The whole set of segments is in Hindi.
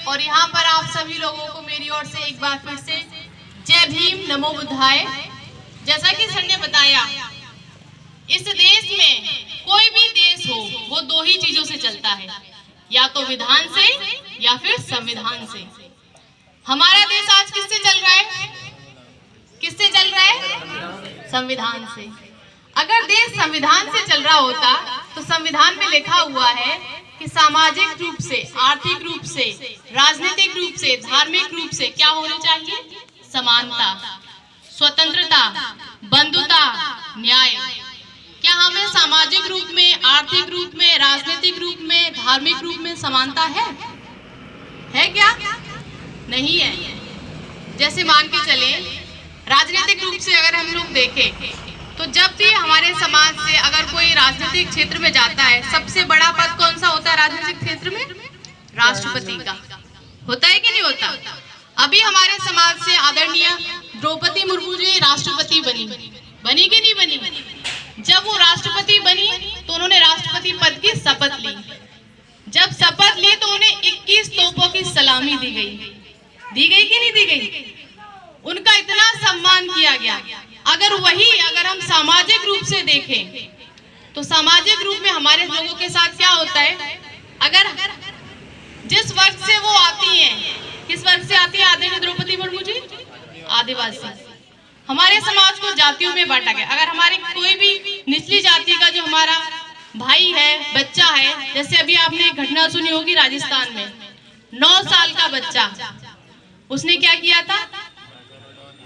और यहाँ पर आप सभी लोगों को मेरी ओर से एक बार फिर से जय भीम, नमो बुद्धाय। जैसा कि सर ने बताया, इस देश में कोई भी देश हो वो दो ही चीजों से चलता है, या तो विधान से या फिर संविधान से। हमारा देश आज किससे चल रहा है? किससे चल रहा है? संविधान से। अगर देश संविधान से चल रहा होता तो संविधान में लिखा हुआ है कि सामाजिक रूप से, आर्थिक रूप से, राजनीतिक रूप से, धार्मिक रूप से क्या होनी चाहिए? समानता, स्वतंत्रता, बंधुता, न्याय। क्या हमें सामाजिक रूप में, आर्थिक रूप में, राजनीतिक रूप में, धार्मिक रूप में समानता है क्या? नहीं है। जैसे मान के चले, राजनीतिक रूप से अगर हम लोग देखें तो जब भी हमारे समाज से अगर कोई राजनीतिक क्षेत्र में जाता है, सबसे बड़ा पद कौन सा होता है राजनीतिक क्षेत्र में? राष्ट्रपति का। होता है कि नहीं होता? अभी हमारे समाज से आदरणीय द्रौपदी मुर्मू जी राष्ट्रपति बनी कि नहीं बनी? जब वो राष्ट्रपति बनी तो उन्होंने राष्ट्रपति पद की शपथ ली। जब शपथ ली तो उन्हें 21 तोपों की सलामी दी गई कि नहीं दी गई? उनका इतना सम्मान किया गया। अगर हम सामाजिक रूप से देखें तो सामाजिक रूप में हमारे लोगों के साथ क्या होता है? अगर जिस वर्ग से वो आती हैं, किस वर्ग से आती है आदरणीय द्रौपदी मुर्मू जी? आदिवासी। हमारे समाज को जातियों में बांटा गया। अगर हमारे कोई भी निचली जाति का जो हमारा भाई है, बच्चा है, जैसे अभी आपने एक घटना सुनी होगी राजस्थान में, 9 साल का बच्चा, उसने क्या किया था?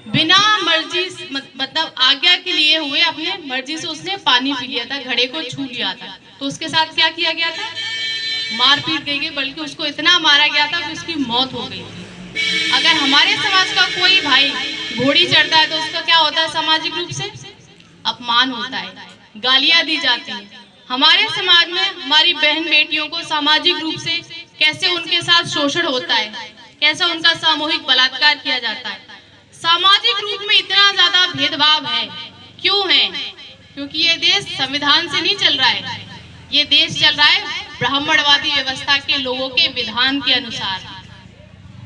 बिना मर्जी, मतलब आज्ञा के लिए हुए अपने मर्जी से उसने पानी पी लिया था, घड़े को छू लिया था। तो उसके साथ क्या किया गया था? मारपीट की गई, बल्कि उसको इतना मारा गया था कि उसकी मौत हो गई थी। अगर हमारे समाज का कोई भाई घोड़ी चढ़ता है तो उसका क्या होता है? सामाजिक रूप से अपमान होता है, गालियां दी जाती हैं। हमारे समाज में हमारी बहन बेटियों को सामाजिक रूप से कैसे उनके साथ शोषण होता है, कैसे उनका सामूहिक बलात्कार किया जाता है। सामाजिक रूप में इतना ज्यादा भेदभाव है। क्यों है? क्योंकि ये देश संविधान से नहीं चल रहा है, ये देश चल रहा है ब्राह्मणवादी व्यवस्था के लोगों के विधान के अनुसार,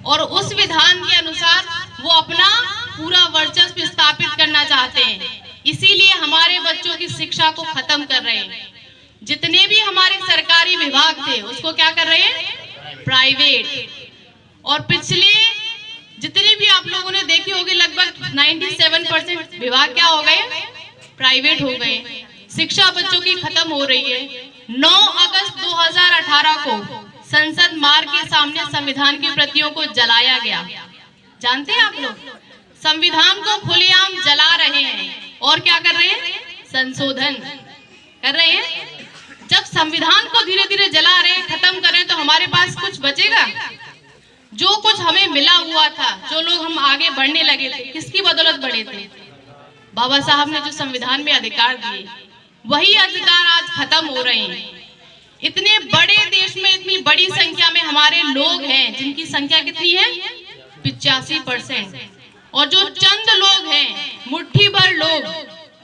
और उस विधान के अनुसार वो अपना पूरा वर्चस्व स्थापित करना चाहते हैं। इसीलिए हमारे बच्चों की शिक्षा को खत्म कर रहे हैं। जितने भी हमारे सरकारी विभाग थे उसको क्या कर रहे हैं? प्राइवेट। और पिछले जितने भी आप लोगों ने देखी होगी, लगभग 97% विभाग क्या हो गए? प्राइवेट हो गए। शिक्षा बच्चों की खत्म हो रही है। 9 अगस्त 2018 को संसद मार्ग के सामने संविधान की प्रतियों को जलाया गया। जानते हैं आप लोग? संविधान को खुलेआम जला रहे हैं और क्या कर रहे हैं? संशोधन कर रहे हैं। जब संविधान को धीरे धीरे जला रहे, खत्म कर रहे हैं, तो हमारे पास कुछ बचेगा? जो कुछ हमें मिला हुआ था, जो लोग हम आगे बढ़ने लगे थे, किसकी बदौलत बढ़े थे? बाबा साहब ने जो संविधान में अधिकार दिए, वही अधिकार आज खत्म हो रहे हैं। इतने बड़े देश में इतनी बड़ी संख्या में हमारे लोग हैं, जिनकी संख्या कितनी है? 85%। और जो चंद लोग हैं, मुट्ठी भर लोग,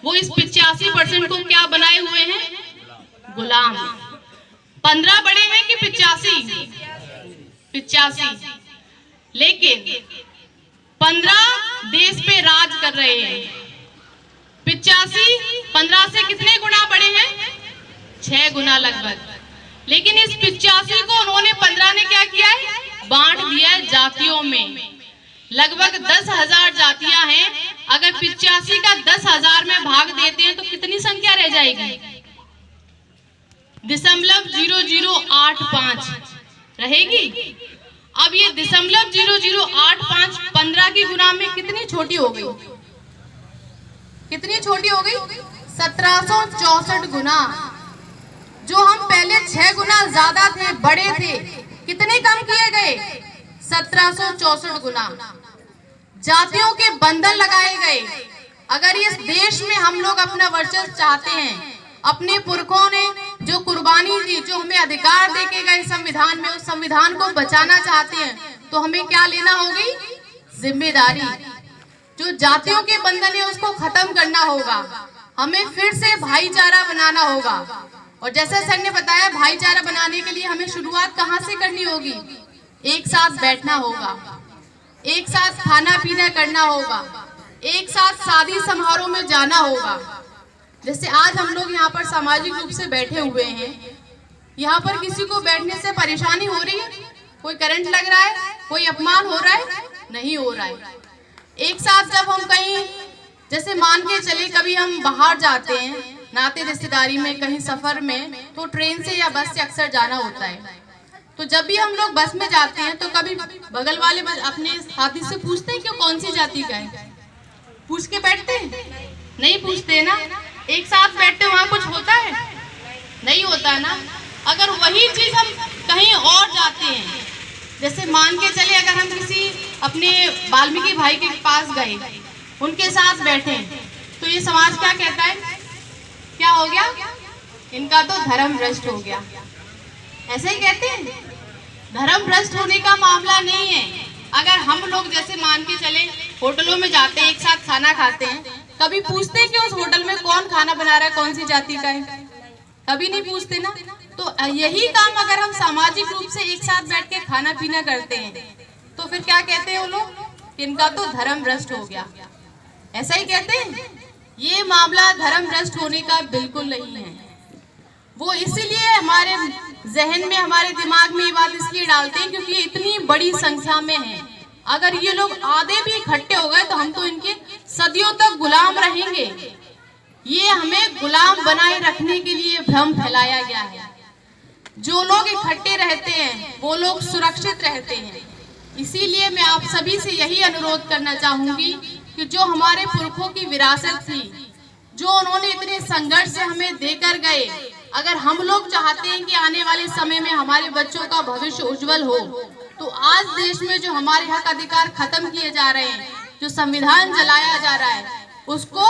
वो इस 85% को क्या बनाए हुए हैं? गुलाम। 15 बड़े हैं कि 85? 85। लेकिन 15 देश पे राज कर रहे हैं। 85 15 से कितने गुना बड़े हैं? 6 गुना लगभग। लेकिन इस 85 को उन्होंने 15 ने क्या किया है? बांट दिया है जातियों में। लगभग 10,000 जातियां हैं। अगर 85 का 10,000 में भाग देते हैं तो कितनी संख्या रह जाएगी? 0.0085 रहेगी। अब ये 0.0085 15 की गुना में कितनी छोटी हो गई? कितनी छोटी हो गई? 1764 गुना। जो हम पहले 6 गुना ज्यादा थे, बड़े थे, कितने कम किए गए? 1764 गुना। जातियों के बंधन लगाए गए। अगर इस देश में हम लोग अपना वर्चस्व चाहते हैं, अपने पुरखों ने जो कुर्बानी दी, जो हमें अधिकार देके गए संविधान में, उस संविधान को बचाना चाहते हैं, तो हमें क्या लेना होगी? जिम्मेदारी। जो जातियों के बंधन है उसको खत्म करना होगा। हमें फिर से भाईचारा बनाना होगा। और जैसा सर ने बताया, भाईचारा बनाने के लिए हमें शुरुआत कहाँ से करनी होगी? एक साथ बैठना होगा, एक साथ खाना पीना करना होगा, एक साथ शादी समारोह में जाना होगा। जैसे आज हम लोग यहाँ पर सामाजिक रूप से बैठे हुए हैं, यहाँ पर किसी को बैठने से परेशानी हो रही है? कोई करंट लग रहा है? कोई अपमान हो रहा है? नहीं हो रहा है। एक साथ जब हम कहीं, जैसे मान के चले कभी हम बाहर जाते हैं नाते रिश्तेदारी में, कहीं सफर में, तो ट्रेन से या बस से अक्सर जाना होता है। तो जब भी हम लोग बस में जाते हैं तो कभी बगल वाले अपने साथी से पूछते हैं कि कौन सी जाति का है? पूछ के बैठते हैं? नहीं पूछते ना। एक साथ बैठते वहाँ कुछ होता है? नहीं होता ना। अगर वही चीज हम कहीं और जाते हैं, जैसे मान के चले अगर हम किसी अपने वाल्मीकि भाई के पास गए, उनके साथ बैठे, तो ये समाज क्या कहता है? क्या हो गया? इनका तो धर्म भ्रष्ट हो गया। ऐसे ही कहते हैं। धर्म भ्रष्ट होने का मामला नहीं है। अगर हम लोग जैसे मान के चले होटलों में जाते हैं, एक साथ खाना खाते हैं, कभी पूछते हैं कि उस होटल में कौन खाना बना रहा है, कौन सी जाति का है? कभी नहीं पूछते ना। तो यही काम अगर हम सामाजिक रूप से एक साथ बैठ के खाना पीना करते हैं, तो फिर क्या कहते हैं वो लोग? कि इनका तो धर्म भ्रष्ट हो गया। ऐसा ही कहते हैं। ये मामला धर्म भ्रष्ट होने का बिल्कुल नहीं है। वो इसीलिए हमारे जहन में, हमारे दिमाग में ये बात इसलिए डालते हैं क्योंकि ये इतनी बड़ी संख्या में है। अगर ये लोग आधे भी इकट्ठे हो गए तो हम तो इनके सदियों तक गुलाम रहेंगे। ये हमें गुलाम बनाए रखने के लिए भ्रम फैलाया गया है। जो लोग इकट्ठे रहते हैं वो लोग सुरक्षित रहते हैं। इसीलिए मैं आप सभी से यही अनुरोध करना चाहूंगी कि जो हमारे पुरखों की विरासत थी, जो उन्होंने इतने संघर्ष से हमें देकर गए, अगर हम लोग चाहते हैं कि आने वाले समय में हमारे बच्चों का भविष्य उज्जवल हो, तो आज देश में जो हमारे हक अधिकार खत्म किए जा रहे हैं, जो संविधान जलाया जा रहा है, उसको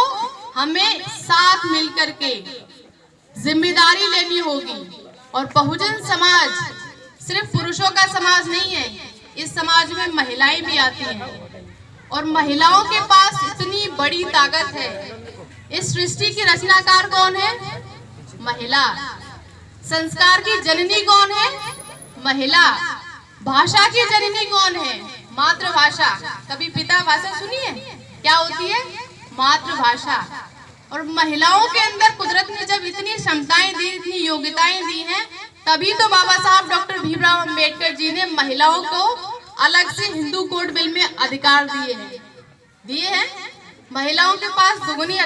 हमें साथ मिलकर के जिम्मेदारी लेनी होगी। और बहुजन समाज सिर्फ पुरुषों का समाज नहीं है, इस समाज में महिलाएं भी आती हैं और महिलाओं के पास इतनी बड़ी ताकत है। इस सृष्टि की रचनाकार कौन है? महिला। संस्कार की जननी कौन है? महिला। भाषा की जननी कौन है? मातृभाषा। कभी पिता भाषा सुनी है? क्या होती है? मातृभाषा। और महिलाओं के अंदर कुदरत ने जब इतनी क्षमताएं दी, इतनी योग्यताएं दी हैं, तभी तो बाबा साहब डॉक्टर भीमराव अंबेडकर जी ने महिलाओं को अलग से हिंदू कोड बिल में अधिकार दिए हैं। महिलाओं के पास दुगुनी